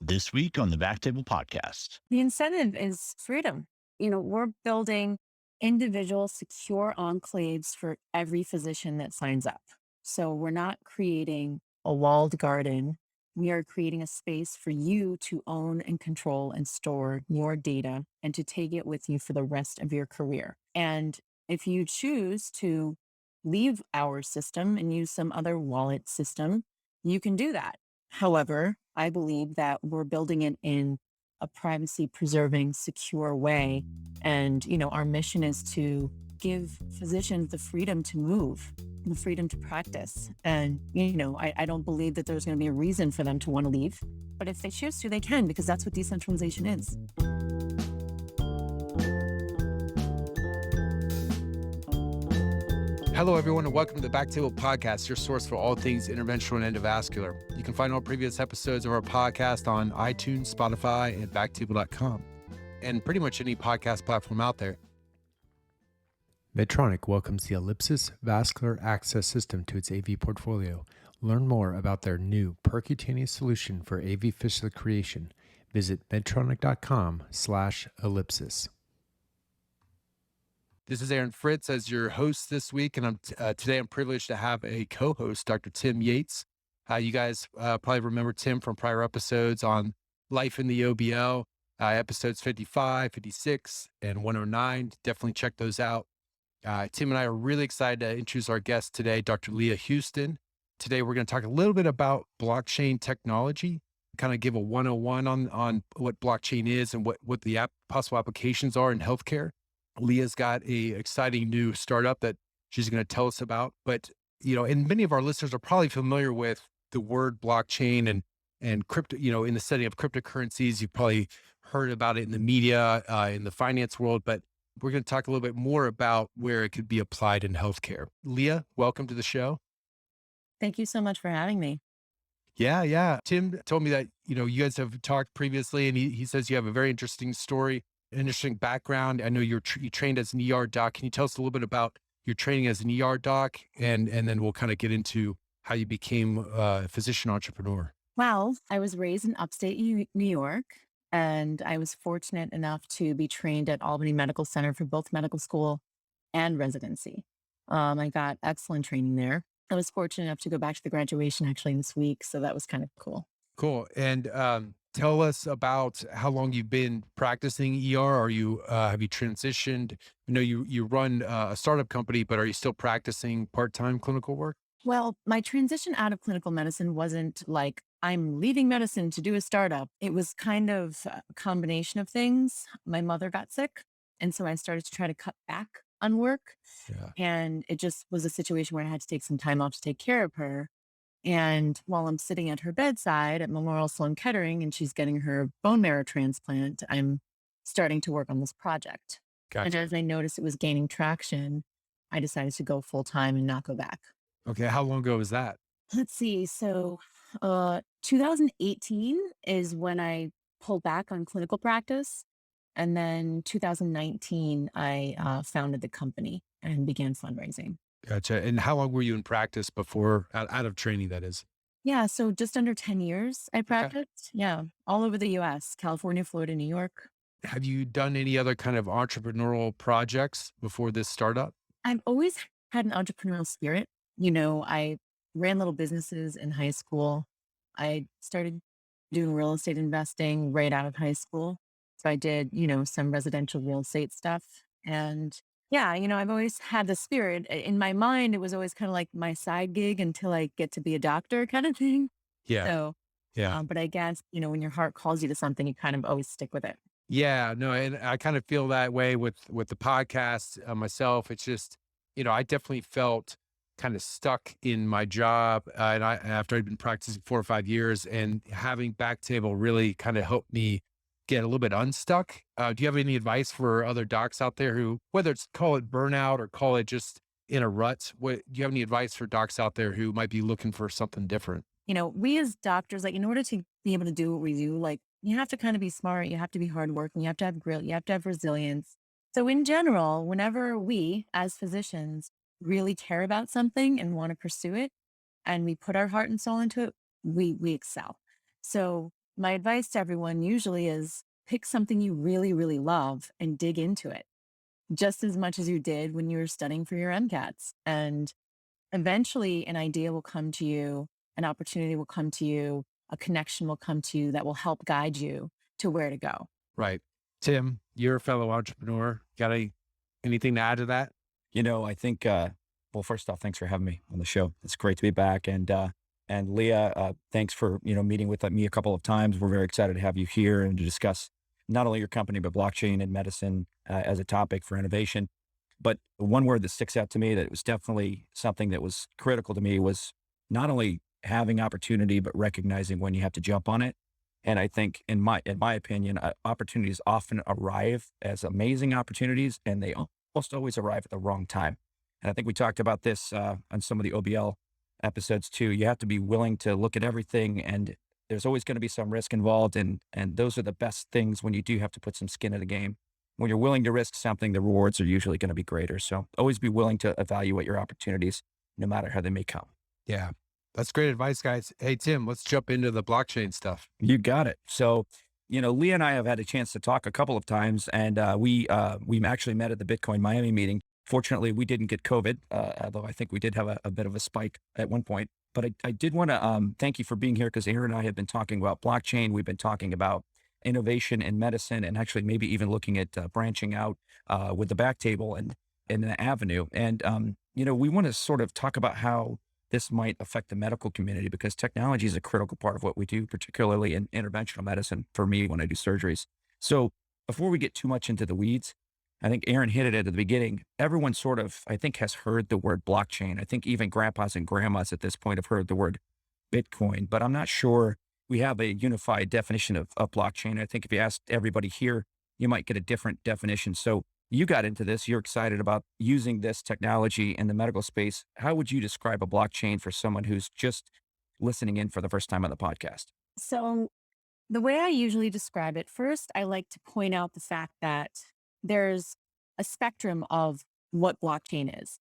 This week on the BackTable podcast. The incentive is freedom. We're building individual secure enclaves for every physician that signs up. So we're not creating a walled garden. We are creating a space for you to own and control and store your data and to take it with you for the rest of your career. And if you choose to leave our system and use some other wallet system, you can do that. However, I believe that we're building it in a privacy preserving, secure way. And, our mission is to give physicians the freedom to move, the freedom to practice. And, I don't believe that there's going to be a reason for them to want to leave. But if they choose to, they can, because that's what decentralization is. Hello, everyone, and welcome to the BackTable podcast, your source for all things interventional and endovascular. You can find all previous episodes of our podcast on iTunes, Spotify, and BackTable.com, and pretty much any podcast platform out there. Medtronic welcomes the Ellipsis Vascular Access System to its AV portfolio. Learn more about their new percutaneous solution for AV fistula creation. Visit medtronic.com/ellipsis. This is Aaron Fritts as your host this week, and today I'm privileged to have a co-host, Dr. Tim Yates. You guys probably remember Tim from prior episodes on Life in the OBL, episodes 55, 56, and 109. Definitely check those out. Tim and I are really excited to introduce our guest today, Dr. Leah Houston. Today, we're going to talk a little bit about blockchain technology, kind of give a 101 on what blockchain is and what the possible applications are in healthcare. Leah's got a exciting new startup that she's going to tell us about. But, and many of our listeners are probably familiar with the word blockchain and crypto, in the setting of cryptocurrencies. You've probably heard about it in the media, in the finance world, but we're going to talk a little bit more about where it could be applied in healthcare. Leah, welcome to the show. Thank you so much for having me. Yeah. Tim told me that, you guys have talked previously, and he says you have a very interesting story, an interesting background. I know you trained as an ER doc. Can you tell us a little bit about your training as an ER doc? And then we'll kind of get into how you became a physician entrepreneur. Well, I was raised in upstate New York, and I was fortunate enough to be trained at Albany Medical Center for both medical school and residency. I got excellent training there. I was fortunate enough to go back to the graduation actually this week. So that was kind of cool. Cool. And tell us about how long you've been practicing ER. Have you transitioned? I know you run a startup company, but are you still practicing part-time clinical work? Well, my transition out of clinical medicine wasn't like I'm leaving medicine to do a startup. It was kind of a combination of things. My mother got sick, and so I started to try to cut back on work. Yeah. And it just was a situation where I had to take some time off to take care of her. And while I'm sitting at her bedside at Memorial Sloan Kettering and she's getting her bone marrow transplant, I'm starting to work on this project. Gotcha. And as I noticed it was gaining traction, I decided to go full time and not go back. Okay. How long ago was that? Let's see. So 2018 is when I pulled back on clinical practice. And then 2019, I founded the company and began fundraising. Gotcha. And how long were you in practice before, out of training, that is? Yeah. So just under 10 years I practiced. Okay. Yeah. All over the US, California, Florida, New York. Have you done any other kind of entrepreneurial projects before this startup? I've always had an entrepreneurial spirit. I ran little businesses in high school. I started doing real estate investing right out of high school. So I did, some residential real estate stuff. And yeah, I've always had the spirit in my mind. It was always kind of like my side gig until I get to be a doctor kind of thing. Yeah. So, yeah. But I guess, when your heart calls you to something, you kind of always stick with it. Yeah, no, and I kind of feel that way with the podcast myself. It's just, I definitely felt kind of stuck in my job. And after I'd been practicing 4 or 5 years, and having BackTable really kind of helped me get a little bit unstuck. Do you have any advice for other docs out there who, whether it's call it burnout or call it just in a rut, do you have any advice for docs out there who might be looking for something different? We as doctors, in order to be able to do what we do, you have to kind of be smart, you have to be hardworking, you have to have grit, you have to have resilience. So in general, whenever we as physicians really care about something and want to pursue it, and we put our heart and soul into it, we excel. So my advice to everyone usually is pick something you really, really love and dig into it just as much as you did when you were studying for your MCATs. And eventually, an idea will come to you, an opportunity will come to you, a connection will come to you that will help guide you to where to go. Right. Tim, you're a fellow entrepreneur. Got anything to add to that? I think, well, first off, thanks for having me on the show. It's great to be back. And Leah, thanks for, meeting with me a couple of times. We're very excited to have you here and to discuss not only your company, but blockchain and medicine as a topic for innovation. But one word that sticks out to me that was definitely something that was critical to me was not only having opportunity, but recognizing when you have to jump on it. And I think in my opinion, opportunities often arrive as amazing opportunities, and they almost always arrive at the wrong time. And I think we talked about this on some of the OBL episodes too. You have to be willing to look at everything, and there's always going to be some risk involved. And those are the best things when you do have to put some skin in the game. When you're willing to risk something, the rewards are usually going to be greater. So always be willing to evaluate your opportunities, no matter how they may come. Yeah. That's great advice, guys. Hey, Tim, let's jump into the blockchain stuff. You got it. So, Leah and I have had a chance to talk a couple of times, and we actually met at the Bitcoin Miami meeting. Fortunately, we didn't get COVID, although I think we did have a bit of a spike at one point. But I did want to thank you for being here, because Aaron and I have been talking about blockchain. We've been talking about innovation in medicine, and actually maybe even looking at branching out with the BackTable and the avenue. And, we want to sort of talk about how this might affect the medical community, because technology is a critical part of what we do, particularly in interventional medicine for me when I do surgeries. So before we get too much into the weeds, I think Aaron hit it at the beginning. Everyone sort of, I think, has heard the word blockchain. I think even grandpas and grandmas at this point have heard the word Bitcoin, but I'm not sure we have a unified definition of blockchain. I think if you asked everybody here, you might get a different definition. So you got into this, you're excited about using this technology in the medical space. How would you describe a blockchain for someone who's just listening in for the first time on the podcast? So, the way I usually describe it, first, I like to point out the fact that there's a spectrum of what blockchain is.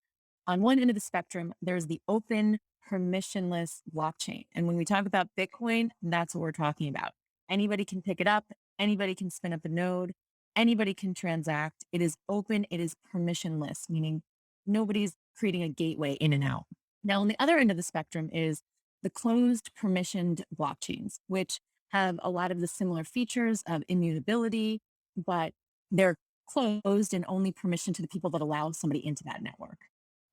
On one end of the spectrum, there's the open, permissionless blockchain. And when we talk about Bitcoin, that's what we're talking about. Anybody can pick it up, anybody can spin up a node, anybody can transact. It is open, it is permissionless, meaning nobody's creating a gateway in and out. Now, on the other end of the spectrum is the closed permissioned blockchains, which have a lot of the similar features of immutability, but they're closed and only permission to the people that allow somebody into that network.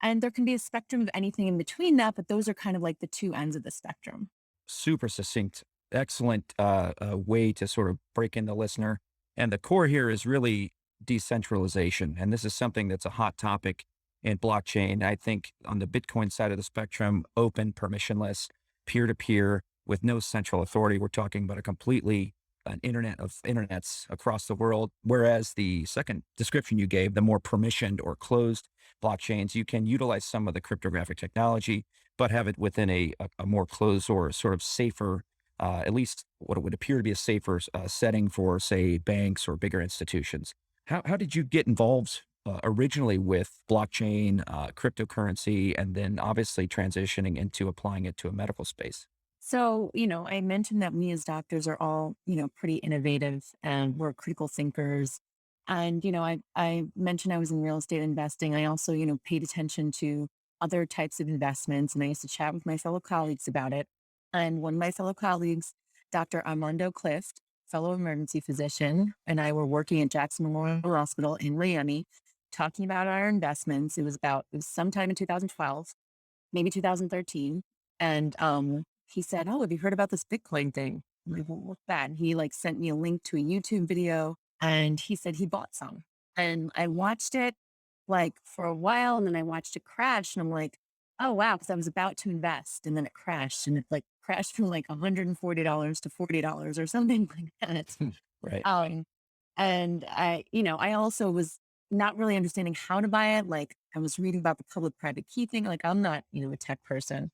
And there can be a spectrum of anything in between that, but those are kind of like the two ends of the spectrum. Super succinct, excellent way to sort of break in the listener. And the core here is really decentralization. And this is something that's a hot topic in blockchain. I think on the Bitcoin side of the spectrum, open, permissionless, peer-to-peer with no central authority. We're talking about a completely an internet of internets across the world. Whereas the second description you gave, the more permissioned or closed blockchains, you can utilize some of the cryptographic technology, but have it within a more closed or sort of safer, at least what it would appear to be a safer setting for, say, banks or bigger institutions. How did you get involved originally with blockchain, cryptocurrency, and then obviously transitioning into applying it to a medical space? So, I mentioned that we as doctors are all, pretty innovative and we're critical thinkers. And, I mentioned I was in real estate investing. I also, paid attention to other types of investments, and I used to chat with my fellow colleagues about it. And one of my fellow colleagues, Dr. Armando Clift, fellow emergency physician, and I were working at Jackson Memorial Hospital in Miami, talking about our investments. It was sometime in 2012, maybe 2013. And he said, "Oh, have you heard about this Bitcoin thing?" I'm like, "Well, what's that?" And he sent me a link to a YouTube video, and he said he bought some. And I watched it for a while, and then I watched it crash, and I'm like, "Oh wow," because I was about to invest, and then it crashed, and it crashed from $140 to $40 or something like that. Right. Um, and I also was not really understanding how to buy it. I was reading about the public-private key thing. I'm not, a tech person.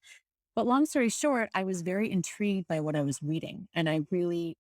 But long story short, I was very intrigued by what I was reading. And I really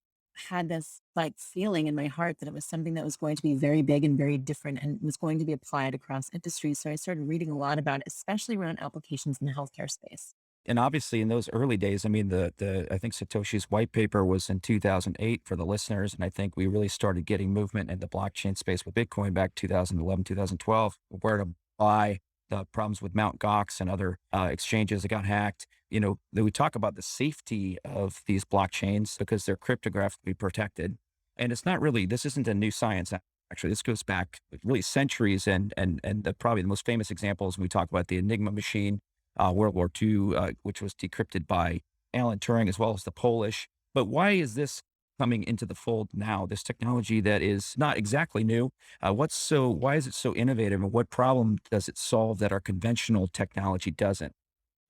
had this feeling in my heart that it was something that was going to be very big and very different and was going to be applied across industries. So I started reading a lot about it, especially around applications in the healthcare space. And obviously in those early days, I mean, I think Satoshi's white paper was in 2008 for the listeners. And I think we really started getting movement in the blockchain space with Bitcoin back 2011, 2012, where to buy, the problems with Mt. Gox and other exchanges that got hacked. That we talk about the safety of these blockchains because they're cryptographically protected. And this isn't a new science. Actually, this goes back really centuries. And probably the most famous examples when we talk about the Enigma machine, World War II, which was decrypted by Alan Turing, as well as the Polish. But why is this coming into the fold now? This technology that is not exactly new. Why is it so innovative, and what problem does it solve that our conventional technology doesn't?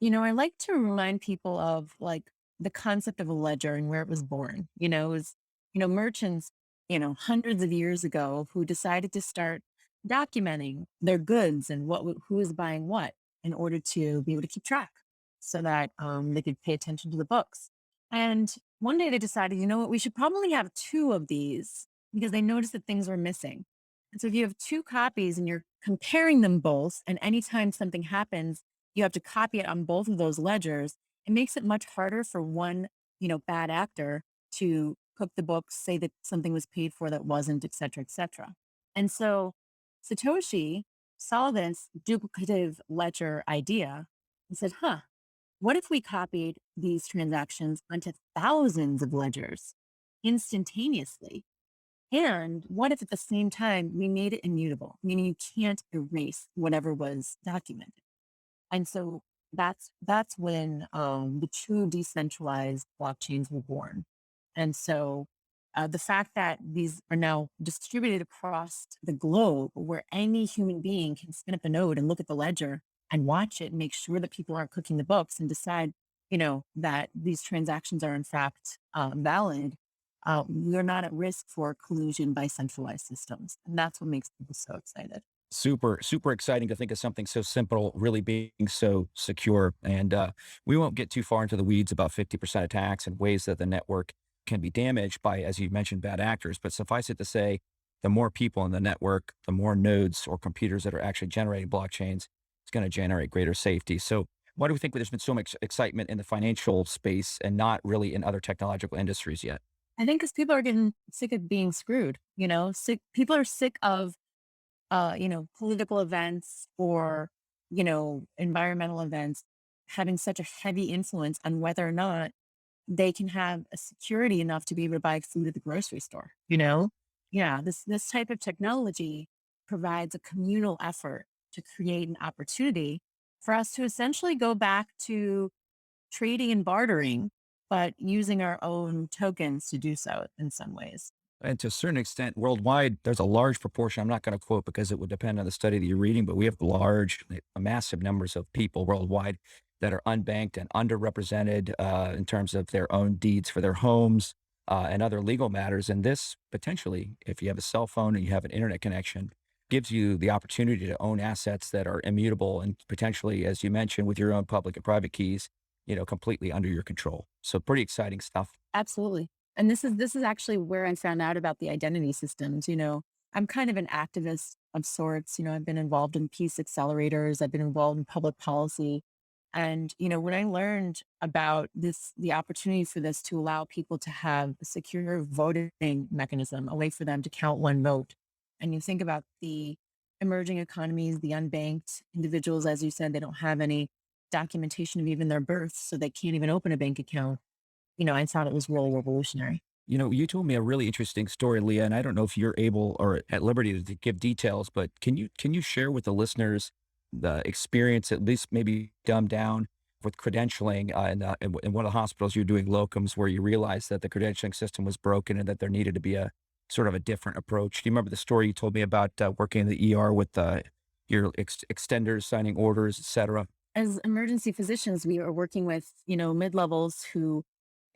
I like to remind people of like the concept of a ledger and where it was born. It was, merchants, hundreds of years ago who decided to start documenting their goods and who was buying what in order to be able to keep track so that they could pay attention to the books. And one day they decided, you know what, we should probably have two of these because they noticed that things were missing. And so if you have two copies and you're comparing them both, and anytime something happens, you have to copy it on both of those ledgers. It makes it much harder for one, bad actor to cook the books, say that something was paid for that wasn't, et cetera, et cetera. And so Satoshi saw this duplicative ledger idea and said, what if we copied these transactions onto thousands of ledgers instantaneously? And what if at the same time we made it immutable, meaning you can't erase whatever was documented? And so that's when the true decentralized blockchains were born. And so the fact that these are now distributed across the globe, where any human being can spin up a node and look at the ledger and watch it and make sure that people aren't cooking the books and decide, that these transactions are in fact valid, we're not at risk for collusion by centralized systems. And that's what makes people so excited. Super, super exciting to think of something so simple really being so secure. And we won't get too far into the weeds about 50% attacks and ways that the network can be damaged by, as you mentioned, bad actors. But suffice it to say, the more people in the network, the more nodes or computers that are actually generating blockchains, it's going to generate greater safety. So why do we think there's been so much excitement in the financial space and not really in other technological industries yet? I think because people are getting sick of being screwed, people are sick of political events or, environmental events having such a heavy influence on whether or not they can have a security enough to be able to buy food at the grocery store, Yeah, this type of technology provides a communal effort to create an opportunity for us to essentially go back to trading and bartering, but using our own tokens to do so in some ways. And to a certain extent, worldwide, there's a large proportion. I'm not going to quote because it would depend on the study that you're reading, but we have massive numbers of people worldwide that are unbanked and underrepresented in terms of their own deeds for their homes and other legal matters. And this potentially, if you have a cell phone and you have an internet connection, gives you the opportunity to own assets that are immutable and potentially, as you mentioned, with your own public and private keys, completely under your control. So pretty exciting stuff. Absolutely. And this is actually where I found out about the identity systems. I'm kind of an activist of sorts. I've been involved in peace accelerators. I've been involved in public policy. And, when I learned about the opportunity for this to allow people to have a secure voting mechanism, a way for them to count one vote. And you think about the emerging economies, the unbanked individuals, as you said, they don't have any documentation of even their births, so they can't even open a bank account. I thought it was really revolutionary. You told me a really interesting story, Leah, and I don't know if you're able or at liberty to give details, but can you share with the listeners the experience, at least maybe dumbed down, with credentialing in one of the hospitals you're doing locums, where you realized that the credentialing system was broken and that there needed to be a sort of a different approach? Do you remember the story you told me about working in the ER with your extenders, signing orders, et cetera? As emergency physicians, we are working with, mid-levels who,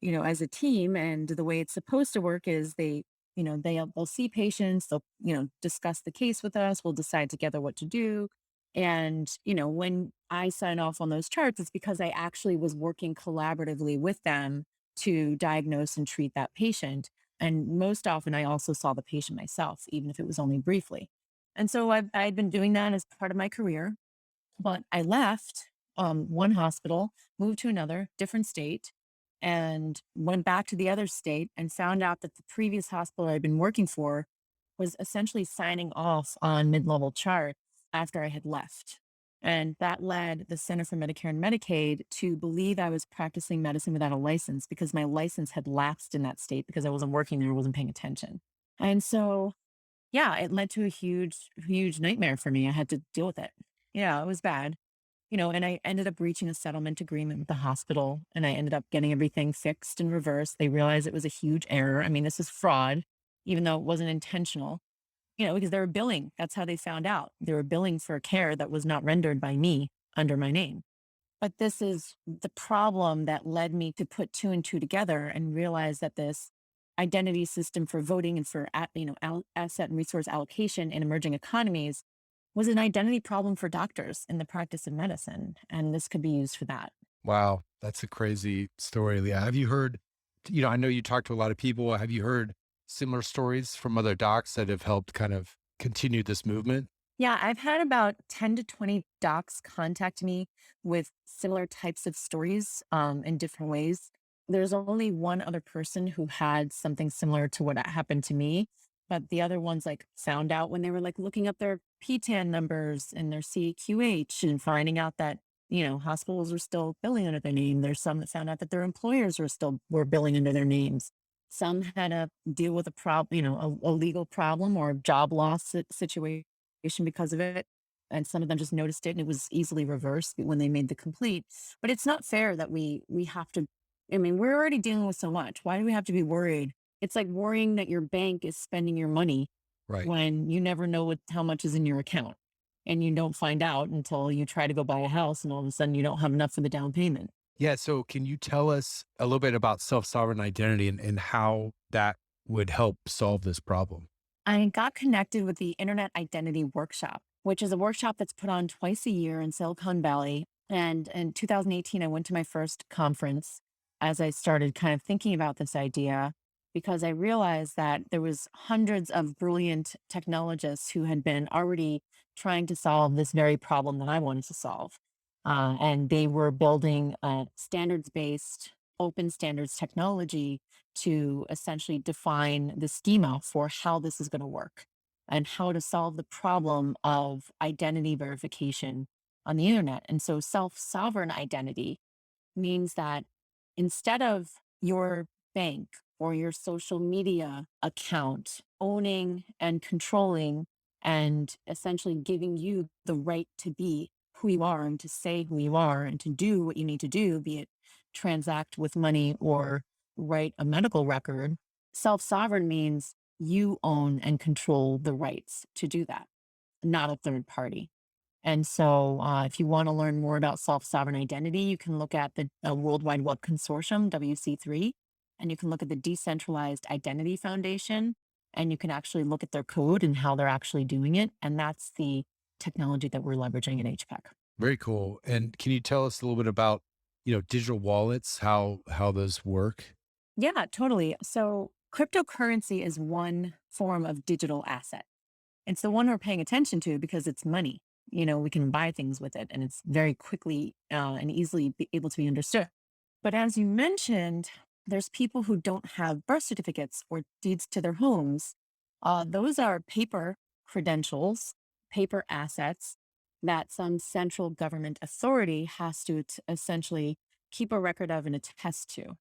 as a team, and the way it's supposed to work is they'll see patients, they'll, discuss the case with us, we'll decide together what to do. And, when I sign off on those charts, it's because I actually was working collaboratively with them to diagnose and treat that patient. And most often I also saw the patient myself, even if it was only briefly. And so I'd been doing that as part of my career, but I left one hospital, moved to another, different state, and went back to the other state and found out that the previous hospital I'd been working for was essentially signing off on mid-level charts after I had left. And that led the Center for Medicare and Medicaid to believe I was practicing medicine without a license because my license had lapsed in that state because I wasn't working there, wasn't paying attention. And so, yeah, it led to a huge, huge nightmare for me. I had to deal with it. Yeah, it was bad. And I ended up reaching a settlement agreement with the hospital and I ended up getting everything fixed and reversed. They realized it was a huge error. I mean, this is fraud, even though it wasn't intentional, because they were billing. That's how they found out. They were billing for care that was not rendered by me under my name. But this is the problem that led me to put two and two together and realize that this identity system for voting and for asset and resource allocation in emerging economies was an identity problem for doctors in the practice of medicine. And this could be used for that. Wow. That's a crazy story, Leah. Have you heard, I know you talk to a lot of people. Have you heard similar stories from other docs that have helped kind of continue this movement? Yeah, I've had about 10 to 20 docs contact me with similar types of stories in different ways. There's only one other person who had something similar to what happened to me, but the other ones like found out when they were like looking up their PTAN numbers and their CQH and finding out that, hospitals were still billing under their name. There's some that found out that their employers were billing under their names. Some had to deal with a problem, a legal problem or a job loss situation because of it. And some of them just noticed it and it was easily reversed when they made the complete. But it's not fair that we have to, we're already dealing with so much. Why do we have to be worried? It's like worrying that your bank is spending your money Right. when you never know how much is in your account. And you don't find out until you try to go buy a house and all of a sudden you don't have enough for the down payment. Yeah. So can you tell us a little bit about self-sovereign identity and how that would help solve this problem? I got connected with the Internet Identity Workshop, which is a workshop that's put on twice a year in Silicon Valley. And in 2018, I went to my first conference as I started kind of thinking about this idea because I realized that there was hundreds of brilliant technologists who had been already trying to solve this very problem that I wanted to solve. And they were building a standards-based open standards technology to essentially define the schema for how this is going to work and how to solve the problem of identity verification on the internet. And so self-sovereign identity means that instead of your bank or your social media account owning and controlling and essentially giving you the right to be who you are and to say who you are and to do what you need to do, be it transact with money or write a medical record, self-sovereign means you own and control the rights to do that, not a third party. And so if you want to learn more about self-sovereign identity, you can look at the World Wide Web Consortium, WC3, and you can look at the Decentralized Identity Foundation, and you can actually look at their code and how they're actually doing it. And that's the technology that we're leveraging at HPEC. Very cool. And can you tell us a little bit about, digital wallets, how those work? Yeah, totally. So cryptocurrency is one form of digital asset. It's the one we're paying attention to because it's money. We can buy things with it and it's very quickly and easily able to be understood. But as you mentioned, there's people who don't have birth certificates or deeds to their homes. Those are paper credentials, paper assets that some central government authority has to essentially keep a record of and attest to.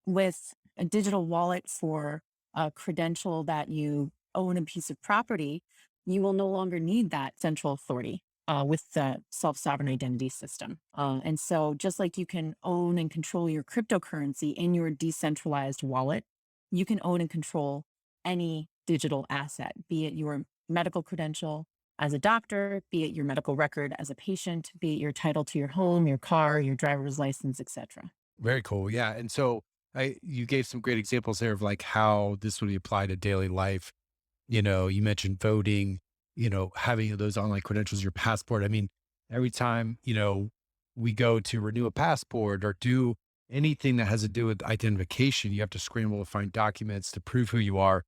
With a digital wallet for a credential that you own a piece of property, you will no longer need that central authority with the self-sovereign identity system. And so just like you can own and control your cryptocurrency in your decentralized wallet, you can own and control any digital asset, be it your medical credential as a doctor, be it your medical record as a patient, be it your title to your home, your car, your driver's license, etc. Very cool. Yeah. And so you gave some great examples there of like how this would apply to daily life. You mentioned voting, having those online credentials, your passport. I mean, every time, we go to renew a passport or do anything that has to do with identification, you have to scramble to find documents to prove who you are.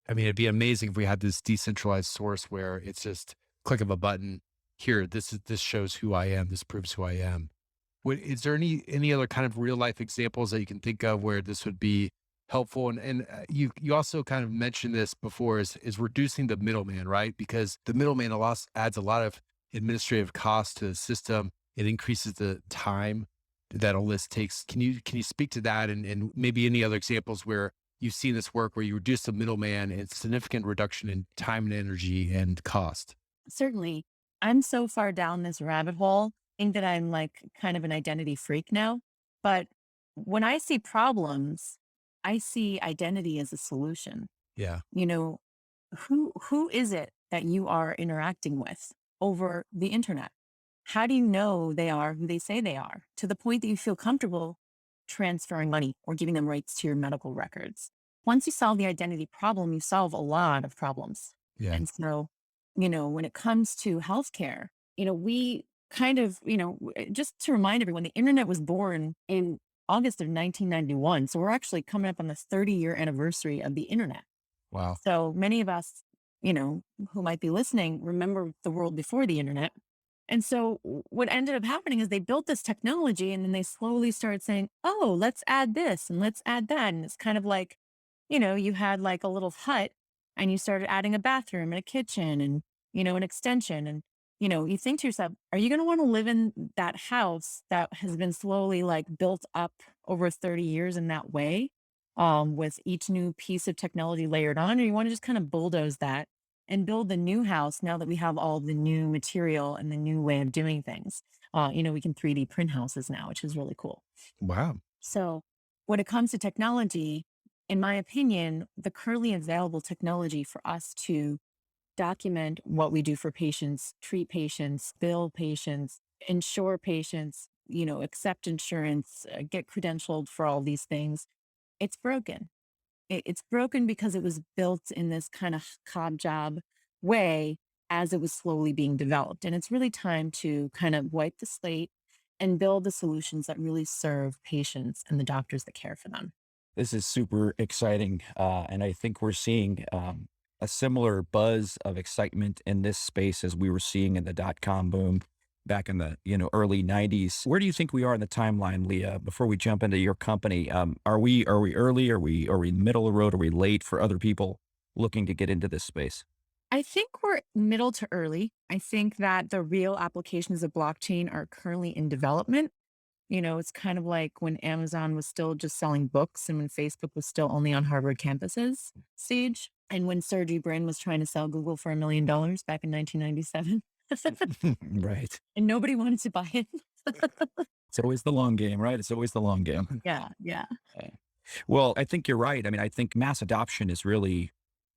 I mean, it'd be amazing if we had this decentralized source where it's just click of a button. Here, this shows who I am. This proves who I am. Is there any other kind of real life examples that you can think of where this would be helpful? And you also kind of mentioned this before is reducing the middleman, right? Because the middleman adds a lot of administrative costs to the system. It increases the time that a list takes. Can you speak to that and maybe any other examples where you've seen this work where you reduce the middleman and significant reduction in time and energy and cost? Certainly. I'm so far down this rabbit hole, I think that I'm like kind of an identity freak now. But when I see problems, I see identity as a solution. Yeah. You know, who is it that you are interacting with over the internet? How do you know they are who they say they are to the point that you feel comfortable transferring money or giving them rights to your medical records? Once you solve the identity problem, you solve a lot of problems. Yeah. And so, when it comes to healthcare, we kind of, just to remind everyone, the internet was born in August of 1991. So we're actually coming up on this 30-year anniversary of the internet. Wow. So many of us, who might be listening, remember the world before the internet. And so what ended up happening is they built this technology and then they slowly started saying, oh, let's add this and let's add that. And it's kind of like, you had like a little hut and you started adding a bathroom and a kitchen and, an extension. And, you think to yourself, are you going to want to live in that house that has been slowly like built up over 30 years in that way? With each new piece of technology layered on, or you want to just kind of bulldoze that and build the new house now that we have all the new material and the new way of doing things. We can 3D print houses now, which is really cool. Wow. So when it comes to technology, in my opinion, the currently available technology for us to document what we do for patients, treat patients, bill patients, insure patients, accept insurance, get credentialed for all these things, it's broken. It's broken because it was built in this kind of cob job way as it was slowly being developed. And it's really time to kind of wipe the slate and build the solutions that really serve patients and the doctors that care for them. This is super exciting. And I think we're seeing a similar buzz of excitement in this space as we were seeing in the dot-com boom back in the early 90s. Where do you think we are in the timeline, Leah? Before we jump into your company, are we early? Are we middle of the road? Are we late for other people looking to get into this space? I think we're middle to early. I think that the real applications of blockchain are currently in development. It's kind of like when Amazon was still just selling books and when Facebook was still only on Harvard campuses stage. And when Sergey Brin was trying to sell Google for $1 million back in 1997. Right. And nobody wanted to buy it. It's always the long game, right? It's always the long game. Yeah, yeah. Well, I think you're right. I mean, I think mass adoption is really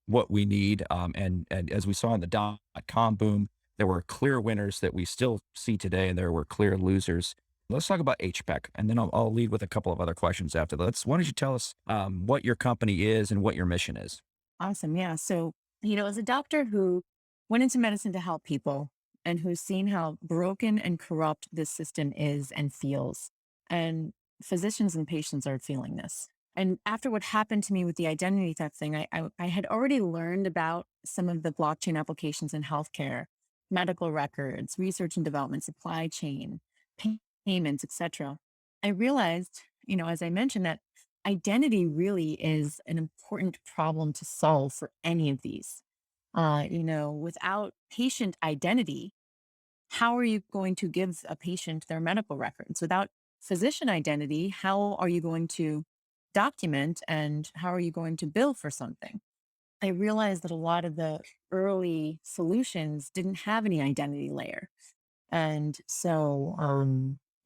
what we need. And as we saw in the dot-com boom, there were clear winners that we still see today, and there were clear losers. Let's talk about HPEC, and then I'll lead with a couple of other questions after that. Why don't you tell us what your company is and what your mission is? Awesome. Yeah. So, as a doctor who went into medicine to help people and who's seen how broken and corrupt this system is and feels, and physicians and patients are feeling this. And after what happened to me with the identity theft thing, I had already learned about some of the blockchain applications in healthcare, medical records, research and development, supply chain, payments, etc. I realized, as I mentioned, that identity really is an important problem to solve for any of these. Without patient identity, how are you going to give a patient their medical records? Without physician identity, how are you going to document and how are you going to bill for something? I realized that a lot of the early solutions didn't have any identity layer. And so,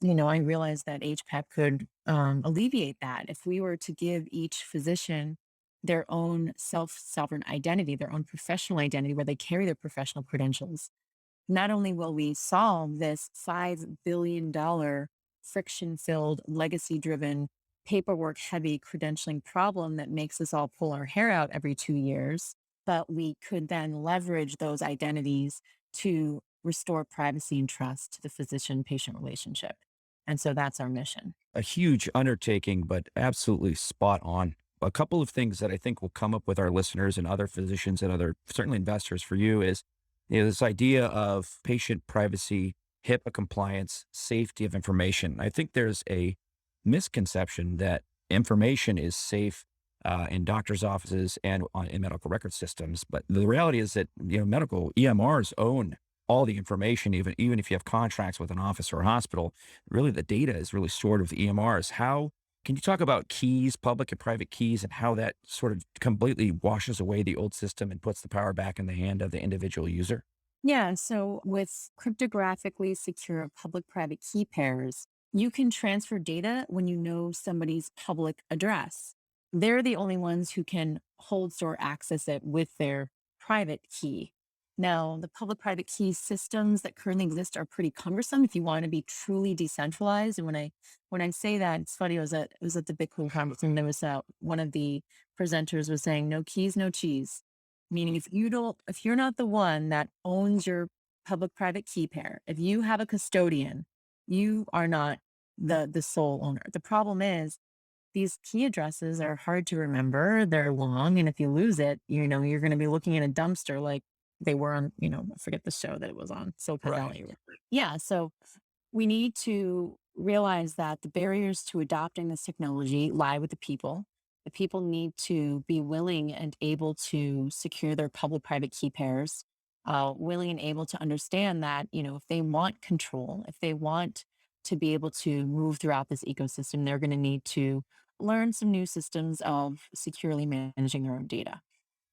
I realized that HPEC could alleviate that. If we were to give each physician their own sovereign identity, their own professional identity, where they carry their professional credentials, not only will we solve this $5 billion friction filled, legacy driven, paperwork heavy credentialing problem that makes us all pull our hair out every 2 years, but we could then leverage those identities to restore privacy and trust to the physician patient relationship. And so that's our mission. A huge undertaking, but absolutely spot on. A couple of things that I think will come up with our listeners and other physicians and other certainly investors for you is, this idea of patient privacy HIPAA compliance, safety of information. I think there's a misconception that information is safe in doctors' offices and in medical record systems. But the reality is that, medical EMRs own all the information, even if you have contracts with an office or a hospital. Really, the data is really stored with the EMRs. How can you talk about keys, public and private keys, and how that sort of completely washes away the old system and puts the power back in the hand of the individual user? Yeah, so with cryptographically secure public private key pairs, you can transfer data when you know somebody's public address. They're the only ones who can hold, store, access it with their private key. Now, the public private key systems that currently exist are pretty cumbersome if you want to be truly decentralized. And when I say that, it's funny. I was at the Bitcoin conference, and there was one of the presenters was saying, "No keys, no cheese." Meaning if you're not the one that owns your public private key pair, if you have a custodian, you are not the sole owner. The problem is these key addresses are hard to remember. They're long. And if you lose it, you're going to be looking in a dumpster like they were on, I forget the show that it was on, Silicon Valley. Yeah. So we need to realize that the barriers to adopting this technology lie with the people. The people need to be willing and able to secure their public private key pairs, willing and able to understand that, if they want control, if they want to be able to move throughout this ecosystem, they're going to need to learn some new systems of securely managing their own data.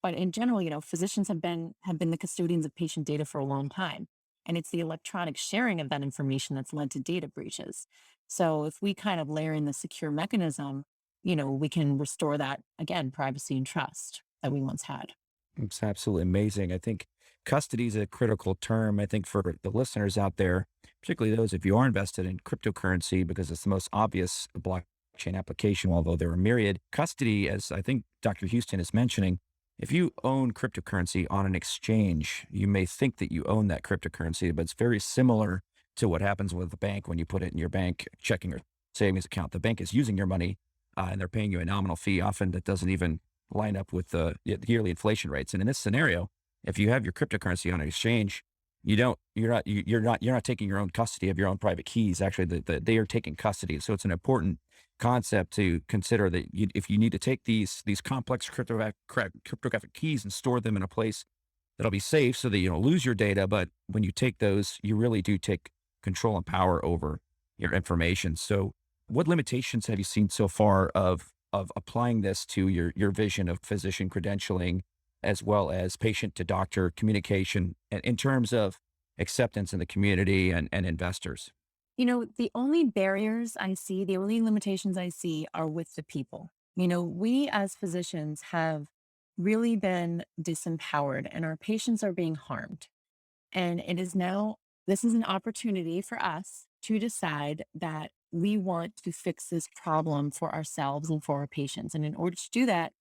But in general, physicians have been the custodians of patient data for a long time. And it's the electronic sharing of that information that's led to data breaches. So if we kind of layer in the secure mechanism, we can restore that again, privacy and trust that we once had. It's absolutely amazing. I think custody is a critical term. I think for the listeners out there, particularly those if you are invested in cryptocurrency, because it's the most obvious blockchain application, although there are myriad. Custody, as I think Dr. Houston is mentioning, if you own cryptocurrency on an exchange, you may think that you own that cryptocurrency, but it's very similar to what happens with the bank when you put it in your bank checking or savings account. The bank is using your money and they're paying you a nominal fee. Often that doesn't even line up with the yearly inflation rates. And in this scenario, if you have your cryptocurrency on an exchange, you're not taking your own custody of your own private keys. Actually, they are taking custody. So it's an important concept to consider that if you need to take these complex cryptographic keys and store them in a place that'll be safe so that you don't lose your data. But when you take those, you really do take control and power over your information. So what limitations have you seen so far of applying this to your vision of physician credentialing as well as patient to doctor communication and in terms of acceptance in the community and investors? The only barriers I see, the only limitations I see are with the people. We as physicians have really been disempowered and our patients are being harmed. And this is an opportunity for us to decide that we want to fix this problem for ourselves and for our patients. And in order to do that,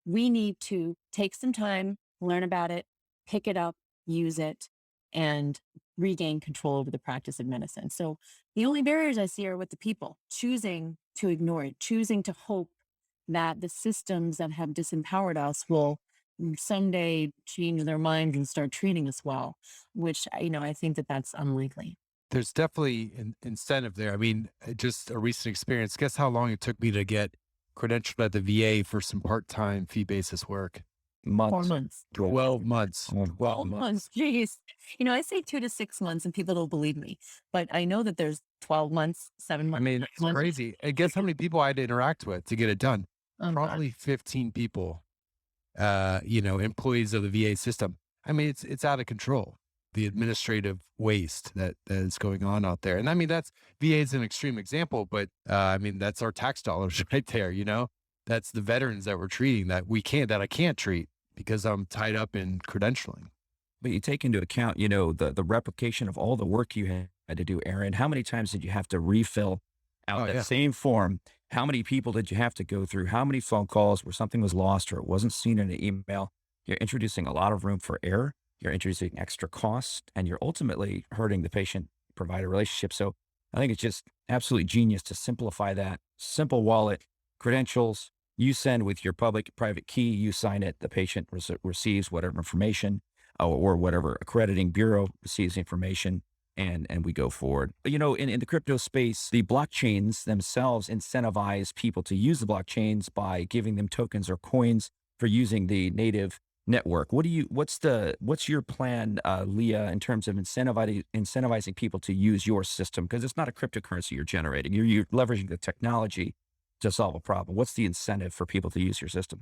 we need to take some time, learn about it, pick it up, use it, and regain control over the practice of medicine. So the only barriers I see are with the people choosing to ignore it, choosing to hope that the systems that have disempowered us will someday change their minds and start treating us well, which, I think that that's unlikely. There's definitely an incentive there. I mean, just a recent experience. Guess how long it took me to get credentialed at the VA for some part-time fee basis work? 4 Months. months. 12 months. 12 12 12 months. months. Jeez. I say 2 to 6 months and people don't believe me, but I know that there's 12 months, 7 months. I mean, it's crazy. And guess how many people I had to interact with to get it done? Oh, God. Probably 15 people, employees of the VA system. I mean, it's out of control. The administrative waste that is going on out there. And I mean, VA is an extreme example, but that's our tax dollars right there, that's the veterans that we're treating that I can't treat because I'm tied up in credentialing. But you take into account, the replication of all the work you had to do, Aaron. How many times did you have to refill out that same form? How many people did you have to go through? How many phone calls where something was lost or it wasn't seen in an email? You're introducing a lot of room for error. You're introducing extra cost, and you're ultimately hurting the patient-provider relationship. So I think it's just absolutely genius to simplify that. Simple wallet, credentials, you send with your public-private key, you sign it, the patient receives whatever information or whatever accrediting bureau receives information. and we go forward. In the crypto space, the blockchains themselves incentivize people to use the blockchains by giving them tokens or coins for using the native network. What's your plan, Leah, in terms of incentivizing people to use your system? Because it's not a cryptocurrency you're generating. You're leveraging the technology to solve a problem. What's the incentive for people to use your system?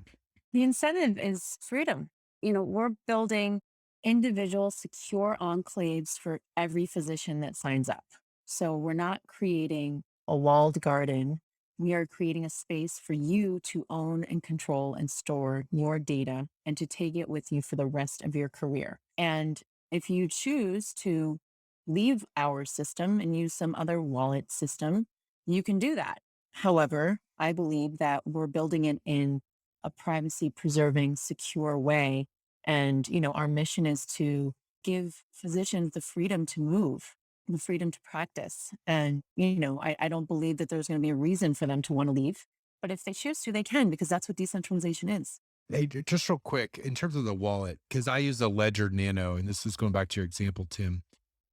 The incentive is freedom. We're building individual secure enclaves for every physician that signs up. So we're not creating a walled garden. We are creating a space for you to own and control and store your data and to take it with you for the rest of your career. And if you choose to leave our system and use some other wallet system, you can do that. However, I believe that we're building it in a privacy preserving, secure way. And, our mission is to give physicians the freedom to move, the freedom to practice. And, I don't believe that there's going to be a reason for them to want to leave. But if they choose to, they can, because that's what decentralization is. Hey, just real quick, in terms of the wallet, because I use a Ledger Nano, and this is going back to your example, Tim,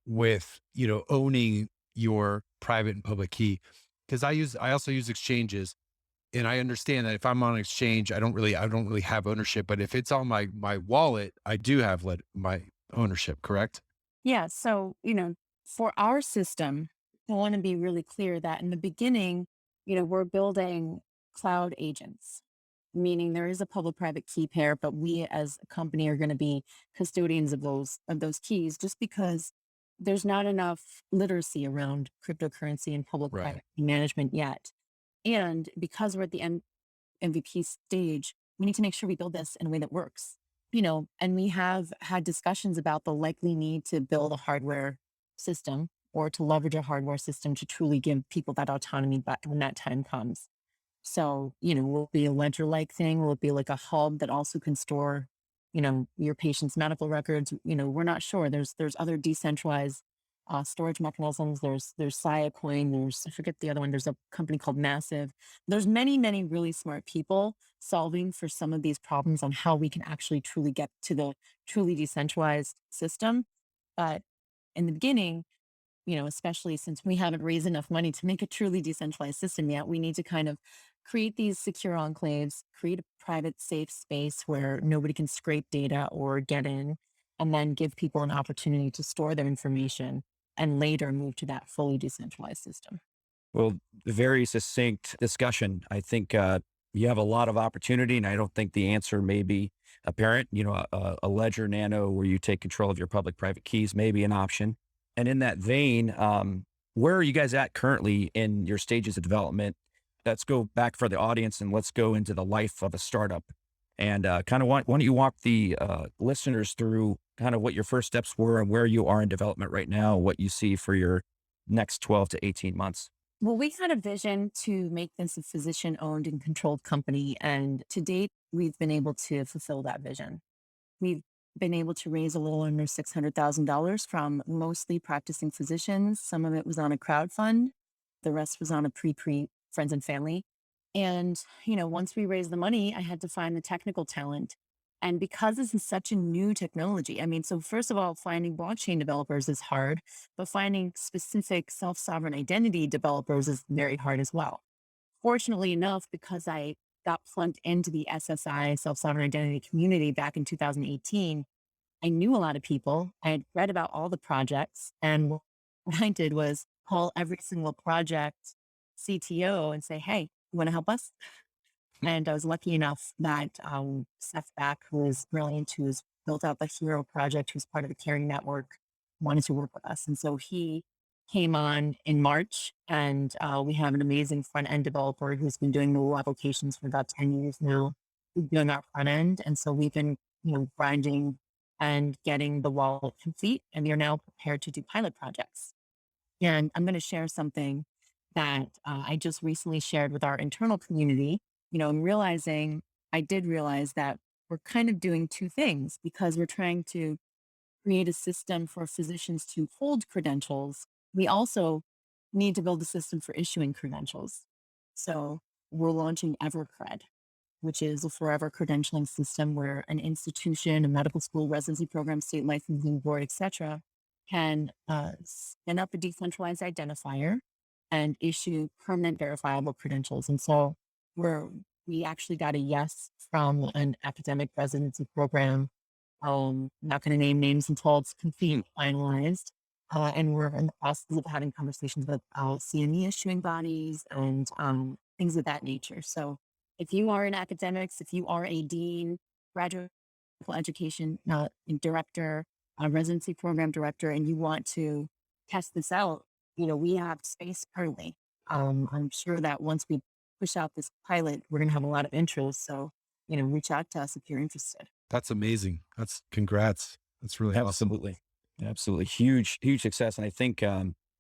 with, owning your private and public key. Because I also use exchanges. And I understand that if I'm on an exchange, I don't really have ownership. But if it's on my wallet, I do have my ownership, correct? Yeah. So, for our system, I want to be really clear that in the beginning, we're building cloud agents, meaning there is a public private key pair, but we as a company are going to be custodians of those keys, just because there's not enough literacy around cryptocurrency and public Right. private key management yet. And because we're at the MVP stage, we need to make sure we build this in a way that works. And we have had discussions about the likely need to build a hardware system or to leverage a hardware system to truly give people that autonomy back when that time comes. So, will it be a ledger like thing? Will it be like a hub that also can store, your patient's medical records? We're not sure. There's other decentralized storage mechanisms. There's Siacoin. I forget the other one. There's a company called Massive. There's many, many really smart people solving for some of these problems on how we can actually truly get to the truly decentralized system. But in the beginning, especially since we haven't raised enough money to make a truly decentralized system yet, we need to kind of create these secure enclaves, create a private, safe space where nobody can scrape data or get in, and then give people an opportunity to store their information and later move to that fully decentralized system. Well, very succinct discussion. I think you have a lot of opportunity, and I don't think the answer may be apparent. A Ledger Nano where you take control of your public-private keys may be an option. And in that vein, where are you guys at currently in your stages of development? Let's go back for the audience and let's go into the life of a startup. And kind of why don't you walk the listeners through kind of what your first steps were and where you are in development right now, what you see for your next 12 to 18 months? Well, we had a vision to make this a physician owned and controlled company. And to date, we've been able to fulfill that vision. We've been able to raise a little under $600,000 from mostly practicing physicians. Some of it was on a crowd fund. The rest was on a pre friends and family. And, once we raised the money, I had to find the technical talent. And because this is such a new technology, so first of all, finding blockchain developers is hard, but finding specific self-sovereign identity developers is very hard as well. Fortunately enough, because I got plugged into the SSI, self-sovereign identity community back in 2018, I knew a lot of people. I had read about all the projects. And what I did was call every single project CTO and say, hey, you want to help us? And I was lucky enough that Seth Back, who is brilliant, who's built out the Hero project, who's part of the Caring Network, wanted to work with us. And so he came on in March, and we have an amazing front end developer who's been doing mobile applications for about 10 years now, doing our front end. And so we've been, grinding and getting the wallet complete, and we are now prepared to do pilot projects. And I'm going to share something that I just recently shared with our internal community. I did realize that we're kind of doing two things, because we're trying to create a system for physicians to hold credentials. We also need to build a system for issuing credentials. So we're launching EverCred, which is a forever credentialing system where an institution, a medical school, residency program, state licensing board, etc., can spin up a decentralized identifier and issue permanent verifiable credentials. And so we actually got a yes from an academic residency program. Not going to name names until it's complete finalized. And we're in the process of having conversations with CME issuing bodies and things of that nature. So if you are in academics, if you are a dean, graduate education director, residency program director, and you want to test this out, we have space currently. I'm sure that once we push out this pilot, we're going to have a lot of interest. So, reach out to us if you're interested. That's amazing. That's congrats. That's really awesome. Absolutely. Absolutely. Huge, huge success. And I think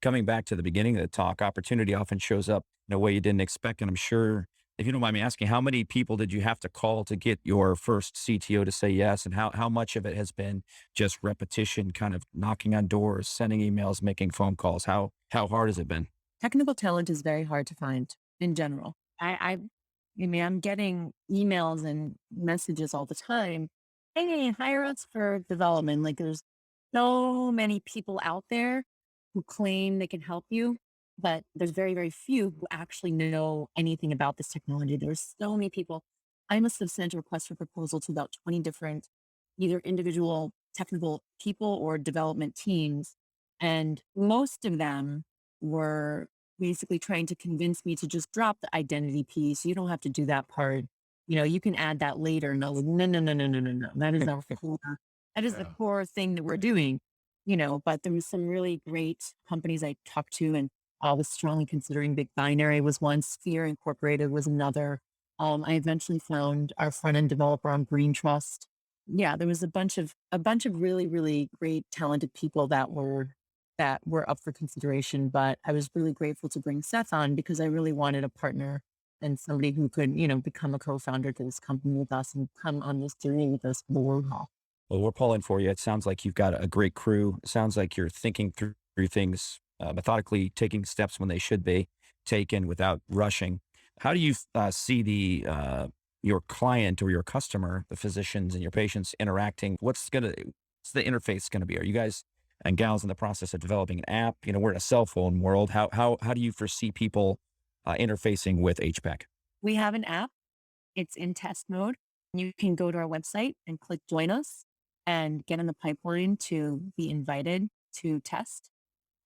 coming back to the beginning of the talk, opportunity often shows up in a way you didn't expect. And I'm sure, if you don't mind me asking, how many people did you have to call to get your first CTO to say yes? And how much of it has been just repetition, kind of knocking on doors, sending emails, making phone calls? How hard has it been? Technical talent is very hard to find in general. I'm getting emails and messages all the time. Hey, hire us for development. Like there's so many people out there who claim they can help you, but there's very, very few who actually know anything about this technology. There's so many people. I must have sent a request for proposal to about 20 different, either individual technical people or development teams. And most of them were basically trying to convince me to just drop the identity piece. You don't have to do that part. You can add that later. No, no, no, no, no, no, no, no. That is our core. That is the core thing that we're doing. But there was some really great companies I talked to, and I was strongly considering Big Binary was one. Sphere Incorporated was another. I eventually found our front end developer on Green Trust. Yeah, there was a bunch of really, really great, talented people that were up for consideration. But I was really grateful to bring Seth on because I really wanted a partner and somebody who could, become a co-founder to this company with us and come on this journey with us for the long haul. Well, we're pulling for you. It sounds like you've got a great crew. It sounds like you're thinking through things methodically, taking steps when they should be taken without rushing. How do you see your client or your customer, the physicians and your patients interacting? What's the interface going to be? Are you guys and gals in the process of developing an app? We're in a cell phone world. How do you foresee people interfacing with HPEC? We have an app. It's in test mode. You can go to our website and click join us and get in the pipeline to be invited to test.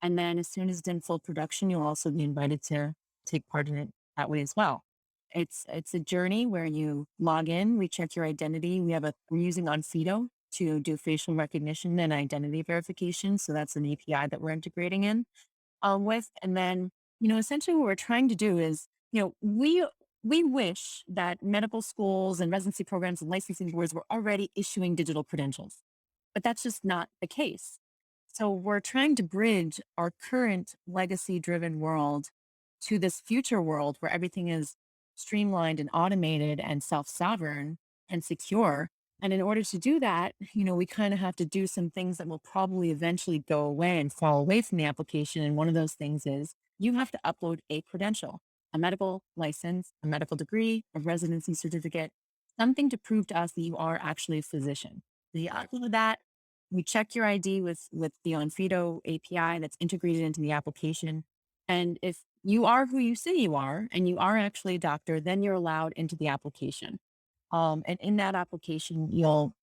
And then as soon as it's in full production, you'll also be invited to take part in it that way as well. It's a journey where you log in, we check your identity. We're using Onfido to do facial recognition and identity verification. So that's an API that we're integrating in with. And then, essentially what we're trying to do is, we wish that medical schools and residency programs and licensing boards were already issuing digital credentials, but that's just not the case. So we're trying to bridge our current legacy-driven world to this future world where everything is streamlined and automated and self-sovereign and secure. And in order to do that, we kind of have to do some things that will probably eventually go away and fall away from the application. And one of those things is you have to upload a credential, a medical license, a medical degree, a residency certificate, something to prove to us that you are actually a physician. So you upload that. We check your ID with the Onfido API that's integrated into the application. And if you are who you say you are, and you are actually a doctor, then you're allowed into the application. And in that application, you'll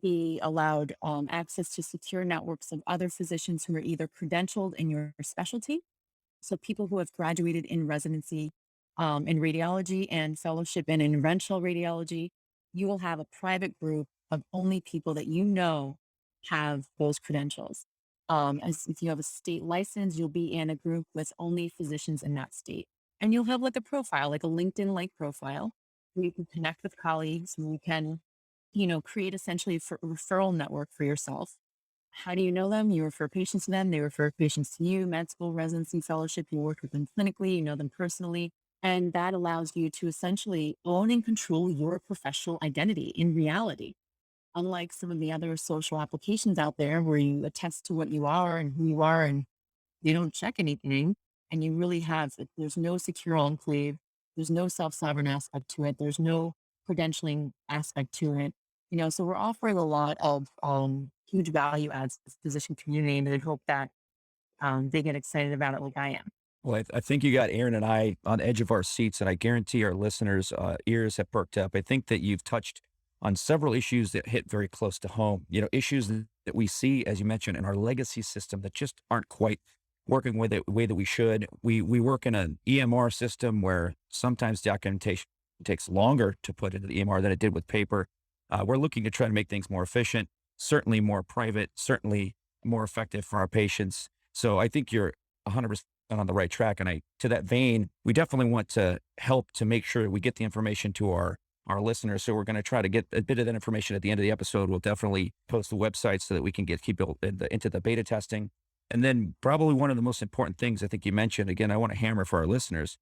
be allowed access to secure networks of other physicians who are either credentialed in your specialty. So people who have graduated in residency in radiology and fellowship in interventional radiology, you will have a private group of only people that have those credentials. As if you have a state license, you'll be in a group with only physicians in that state. And you'll have like a profile, like a LinkedIn-like profile, where you can connect with colleagues and you can, create essentially a referral network for yourself. How do you know them? You refer patients to them. They refer patients to you, med school, residency, fellowship. You work with them clinically, you know them personally. And that allows you to essentially own and control your professional identity in reality. Unlike some of the other social applications out there where you attest to what you are and who you are and you don't check anything and you really there's no secure enclave, there's no self-sovereign aspect to it, there's no credentialing aspect to it. So we're offering a lot of huge value adds to the physician community, and I hope that they get excited about it like I am. Well, I think you got Aaron and I on the edge of our seats, and I guarantee our listeners' ears have perked up. I think that you've touched on several issues that hit very close to home. Issues that we see, as you mentioned, in our legacy system that just aren't quite working with it the way that we should. We work in an EMR system where sometimes documentation takes longer to put into the EMR than it did with paper. We're looking to try to make things more efficient, certainly more private, certainly more effective for our patients. So I think you're 100% on the right track. And to that vein, we definitely want to help to make sure we get the information to our listeners. So we're going to try to get a bit of that information at the end of the episode. We'll kefinitely post the website so that we can keep people into the beta testing. And then probably one of the most important things I think you mentioned, again, I want to hammer for our listeners.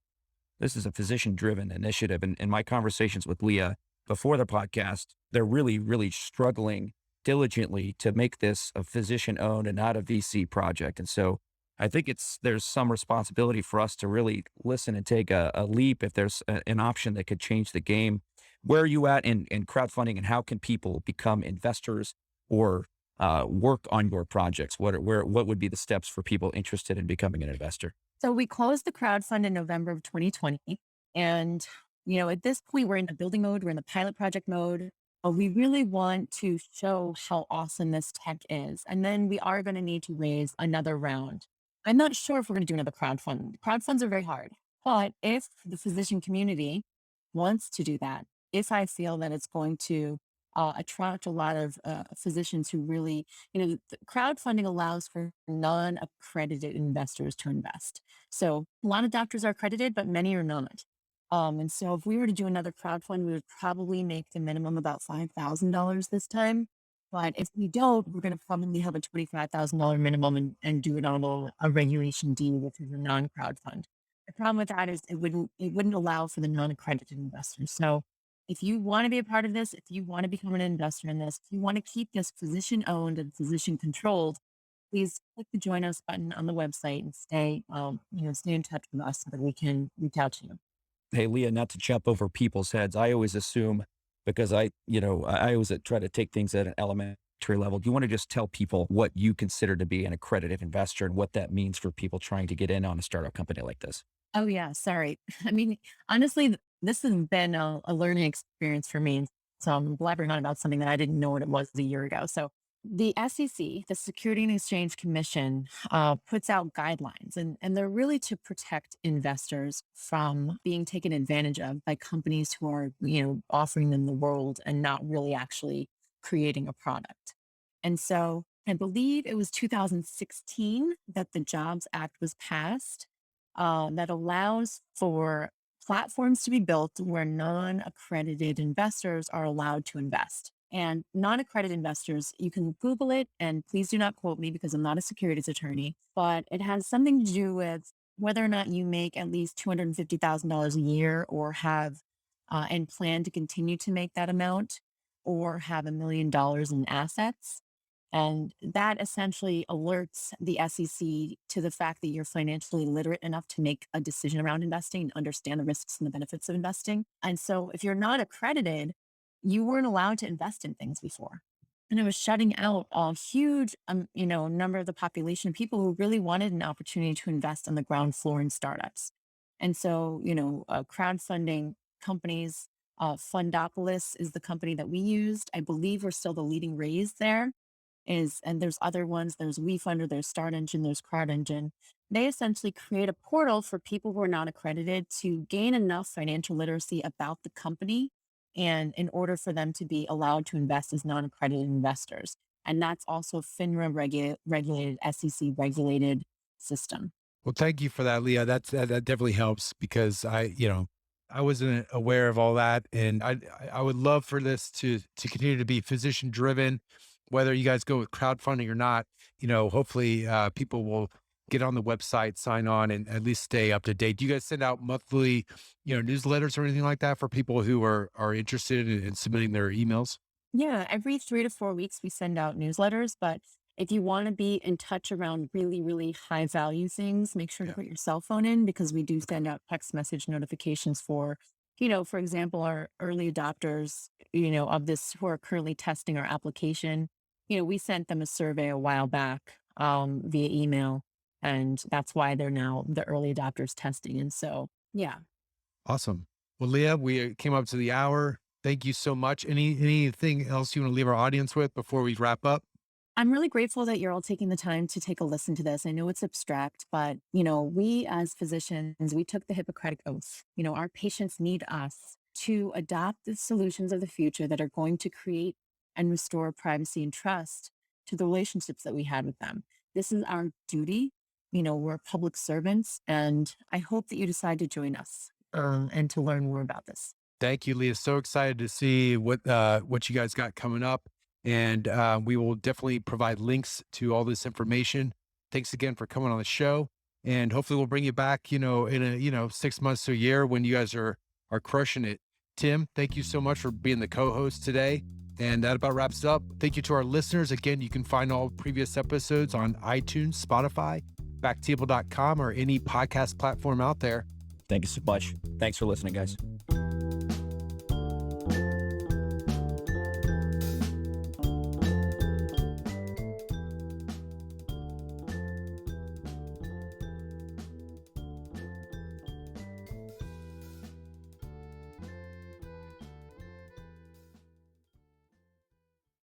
This is a physician-driven initiative. And in my conversations with Leah before the podcast, they're really, really struggling diligently to make this a physician-owned and not a VC project. And so I think there's some responsibility for us to really listen and take a leap if there's an option that could change the game. Where are you at in crowdfunding, and how can people become investors or work on your projects? What would be the steps for people interested in becoming an investor? So we closed the crowdfund in November of 2020. And, at this point, we're in the building mode, we're in the pilot project mode. But we really want to show how awesome this tech is. And then we are going to need to raise another round. I'm not sure if we're going to do another crowdfund. Crowdfunds are very hard. But if the physician community wants to do that, if I feel that it's going to attract a lot of physicians who really, crowdfunding allows for non-accredited investors to invest. So a lot of doctors are accredited, but many are not. And so if we were to do another crowdfund, we would probably make the minimum about $5,000 this time. But if we don't, we're going to probably have a $25,000 minimum and do it on a regulation D, which is a non-crowdfund. The problem with that is it wouldn't allow for the non-accredited investors. So if you want to be a part of this, if you want to become an investor in this, if you want to keep this physician owned and physician controlled, please click the join us button on the website and stay in touch with us so that we can reach out to you. Hey, Leah, not to jump over people's heads. I always assume, because I always try to take things at an elementary level. Do you want to just tell people what you consider to be an accredited investor and what that means for people trying to get in on a startup company like this? Oh yeah, sorry. I mean, honestly, this has been a learning experience for me. So I'm blabbering on about something that I didn't know what it was a year ago. So the SEC, the Security and Exchange Commission, puts out guidelines, and they're really to protect investors from being taken advantage of by companies who are, offering them the world and not really actually creating a product. And so I believe it was 2016 that the Jobs Act was passed, that allows for platforms to be built where non-accredited investors are allowed to invest. And non-accredited investors, you can Google it, and please do not quote me because I'm not a securities attorney, but it has something to do with whether or not you make at least $250,000 a year or have and plan to continue to make that amount, or have $1 million in assets. And that essentially alerts the SEC to the fact that you're financially literate enough to make a decision around investing and understand the risks and the benefits of investing. And so if you're not accredited, you weren't allowed to invest in things before. And it was shutting out a huge, number of the population, people who really wanted an opportunity to invest on the ground floor in startups. And so, crowdfunding companies, Fundopolis is the company that we used. I believe we're still the leading raise there. And there's other ones, there's WeFunder, there's Start Engine, there's Crowd Engine. They essentially create a portal for people who are not accredited to gain enough financial literacy about the company, and in order for them to be allowed to invest as non-accredited investors. And that's also FINRA regulated, SEC regulated system. Well, thank you for that, Leah. That definitely helps because I wasn't aware of all that, and I would love for this to continue to be physician driven, whether you guys go with crowdfunding or not. Hopefully people will get on the website, sign on, and at least stay up to date. Do you guys send out monthly, newsletters or anything like that for people who are interested in submitting their emails? Yeah, every 3 to 4 weeks we send out newsletters, but if you want to be in touch around really, really high value things, make sure to Yeah. put your cell phone in, because we do send out text message notifications for, for example, our early adopters, of this who are currently testing our application. we sent them a survey a while back via email, and that's why they're now the early adopters testing. And so, yeah. Awesome. Well, Leah, we came up to the hour. Thank you so much. Anything else you want to leave our audience with before we wrap up? I'm really grateful that you're all taking the time to take a listen to this. I know it's abstract, but we as physicians, we took the Hippocratic Oath. Our patients need us to adopt the solutions of the future that are going to create and restore privacy and trust to the relationships that we had with them. This is our duty. We're public servants, and I hope that you decide to join us and to learn more about this. Thank you, Leah. So excited to see what you guys got coming up. And we will definitely provide links to all this information. Thanks again for coming on the show. And hopefully we'll bring you back, in a 6 months to a year when you guys are crushing it. Tim, thank you so much for being the co-host today. And that about wraps it up. Thank you to our listeners. Again, you can find all previous episodes on iTunes, Spotify, BackTable.com, or any podcast platform out there. Thank you so much. Thanks for listening, guys.